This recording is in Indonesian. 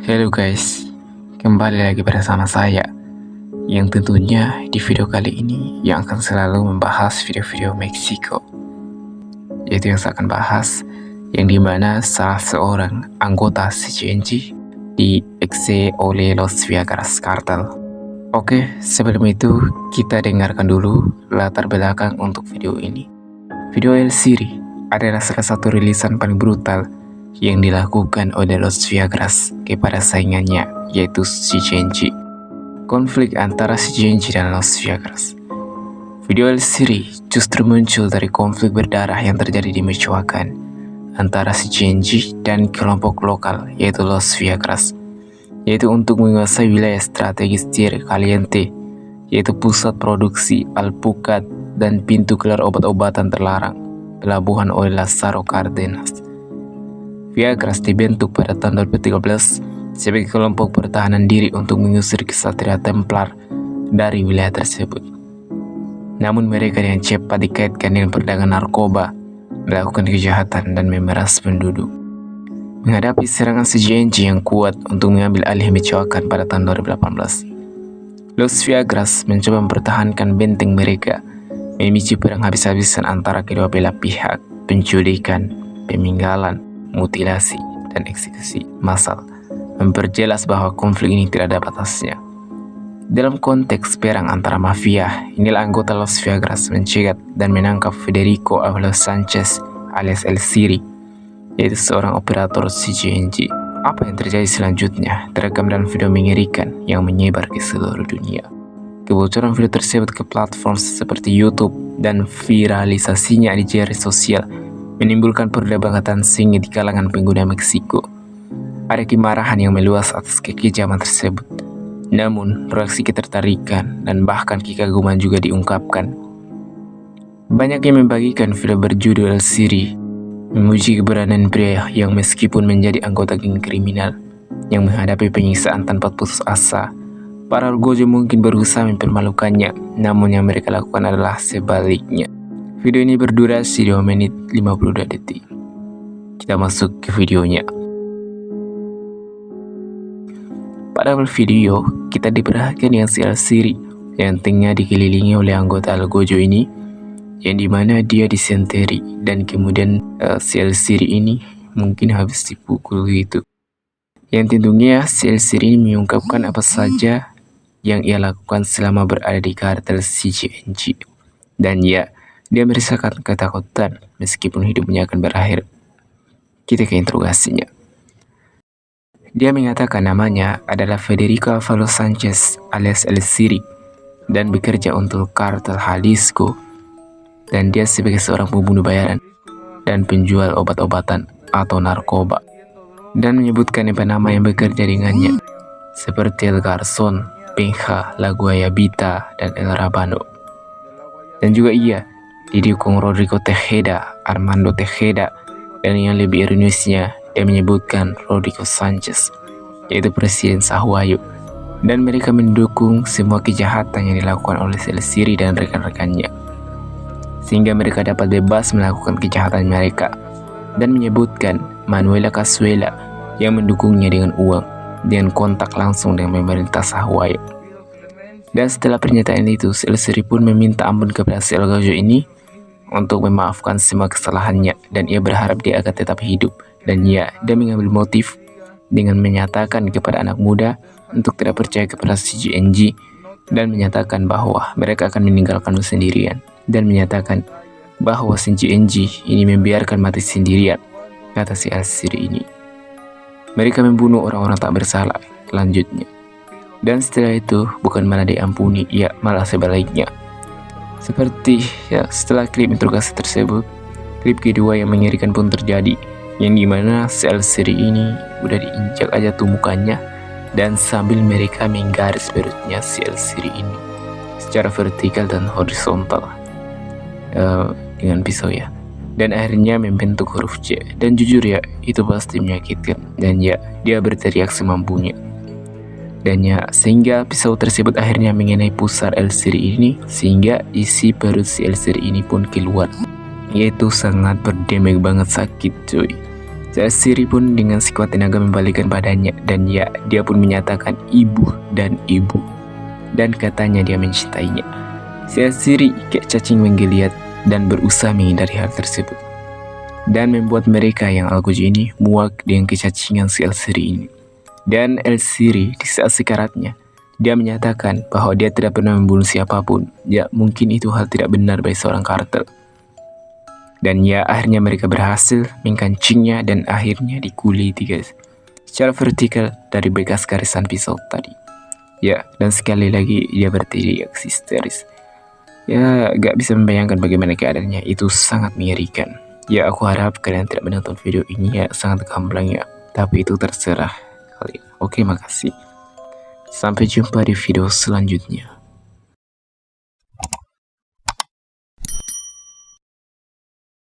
Halo guys, kembali lagi bersama saya yang tentunya di video kali ini yang akan selalu membahas video-video Meksiko, yaitu yang saya akan bahas yang dimana salah seorang anggota CCNG diekse oleh Los Viagras Cartel. Oke, sebelum itu kita dengarkan dulu latar belakang untuk video ini. Video El Siri adalah salah satu rilisan paling brutal yang dilakukan oleh Los Viagras kepada saingannya, yaitu CCNG. Konflik antara CCNG dan Los Viagras. Video El Siri justru muncul dari konflik berdarah yang terjadi di Michoacan antara CCNG dan kelompok lokal, yaitu Los Viagras, yaitu untuk menguasai wilayah strategis Tierra Caliente, yaitu pusat produksi alpukat dan pintu keluar obat-obatan terlarang, pelabuhan oleh Lázaro Cárdenas. Viagras dibentuk pada tahun 2013 sebagai kelompok pertahanan diri untuk mengusir Ksatria Templar dari wilayah tersebut. Namun mereka dengan cepat dikaitkan dengan perdagangan narkoba, melakukan kejahatan dan memeras penduduk. Menghadapi serangan CCNG yang kuat untuk mengambil alih Michoacan pada tahun 2018, Los Viagras mencoba mempertahankan benteng mereka, memicu perang habis-habisan antara kedua belah pihak, penculikan, peminggalan, mutilasi, dan eksekusi massal, memperjelas bahwa konflik ini tidak ada batasnya. Dalam konteks perang antara mafia, inilah anggota Los Viagras mencegat dan menangkap Federico Avalos Sanchez alias El Siri, yaitu seorang operator CCNG. Apa yang terjadi selanjutnya terekam dalam video mengerikan yang menyebar ke seluruh dunia. Kebocoran video tersebut ke platform seperti YouTube dan viralisasinya di jejaring sosial menimbulkan perdebatan sengit di kalangan pengguna Meksiko. Ada kemarahan yang meluas atas kekejaman tersebut. Namun, reaksi ketertarikan dan bahkan kekaguman juga diungkapkan. Banyak yang membagikan video berjudul El Siri, memuji keberanian pria yang meskipun menjadi anggota geng kriminal yang menghadapi penyiksaan tanpa putus asa, para Gojo mungkin berusaha mempermalukannya, namun yang mereka lakukan adalah sebaliknya. Video ini berdurasi 2 menit 52 detik. Kita masuk ke videonya. Pada awal video, kita diperhatikan dengan si El Siri yang tengah dikelilingi oleh anggota Al Gojo ini, yang dimana dia disenteri dan kemudian si El Siri ini mungkin habis dipukul gitu. Yang tentunya si El Siri ini mengungkapkan apa saja yang ia lakukan selama berada di kartel CCNG. Dan ya, dia merasakan ketakutan meskipun hidupnya akan berakhir. Kita ke interogasinya. Dia mengatakan namanya adalah Federico Avalos Sanchez alias El Siri dan bekerja untuk kartel Jalisco, dan dia sebagai seorang pembunuh bayaran dan penjual obat-obatan atau narkoba, dan menyebutkan nama yang bekerja dengannya seperti El Garzón, Benja, La Guayabita, dan El Rabano. Dan juga ia didukung Rodrigo Tejeda, Armando Tejeda, dan yang lebih ironisnya dia menyebutkan Rodrigo Sanchez, yaitu Presiden Sahuayo, dan mereka mendukung semua kejahatan yang dilakukan oleh El Siri dan rekan-rekannya, sehingga mereka dapat bebas melakukan kejahatan mereka, dan menyebutkan Manuela Casuela yang mendukungnya dengan uang, dengan kontak langsung dengan pemerintah Sahuayo. Dan setelah pernyataan itu, El Siri pun meminta ampun kepada si El Gojo ini untuk memaafkan semua kesalahannya, dan ia berharap dia akan tetap hidup. Dan ya, dia mengambil motif dengan menyatakan kepada anak muda untuk tidak percaya kepada CCNG dan menyatakan bahwa mereka akan meninggalkanmu sendirian, dan menyatakan bahwa CCNG ini membiarkan mati sendirian, kata si El Siri ini. Mereka membunuh orang-orang tak bersalah, lanjutnya. Dan setelah itu bukan malah diampuni, ya malah sebaliknya. Seperti ya, setelah klip interogasi tersebut, klip kedua yang mengerikan pun terjadi, yang dimana si El Siri ini udah diinjak aja tuh mukanya, dan sambil mereka menggaris perutnya si El Siri ini secara vertikal dan horizontal dengan pisau ya, dan akhirnya membentuk huruf C. Dan jujur ya, itu pasti menyakitkan, dan ya dia berteriak semampunya. Dan ya, sehingga pisau tersebut akhirnya mengenai pusar El Siri ini, sehingga isi perut si El Siri ini pun keluar, yaitu sangat berdemek banget, sakit cuy. Siri pun dengan sekuat tenaga membalikkan badannya, dan ya, dia pun menyatakan ibu dan ibu, dan katanya dia mencintainya. Siri kayak cacing menggeliat dan berusaha menghindari hal tersebut, dan membuat mereka yang Algojo ini muak dengan kecacingan si Siri ini. Dan Siri di saat sekaratnya, dia menyatakan bahwa dia tidak pernah membunuh siapapun. Ya, mungkin itu hal tidak benar bagi seorang kartel. Dan ya, akhirnya mereka berhasil mengkancingnya dan akhirnya dikuliti guys, secara vertikal dari bekas garisan pisau tadi. Ya, dan sekali lagi dia berteriak histeris. Ya, gak bisa membayangkan bagaimana keadaannya, itu sangat mengerikan. Ya, aku harap kalian tidak menonton video ini ya, sangat gamblang ya. Tapi itu terserah kalian. Oke, makasih. Sampai jumpa di video selanjutnya.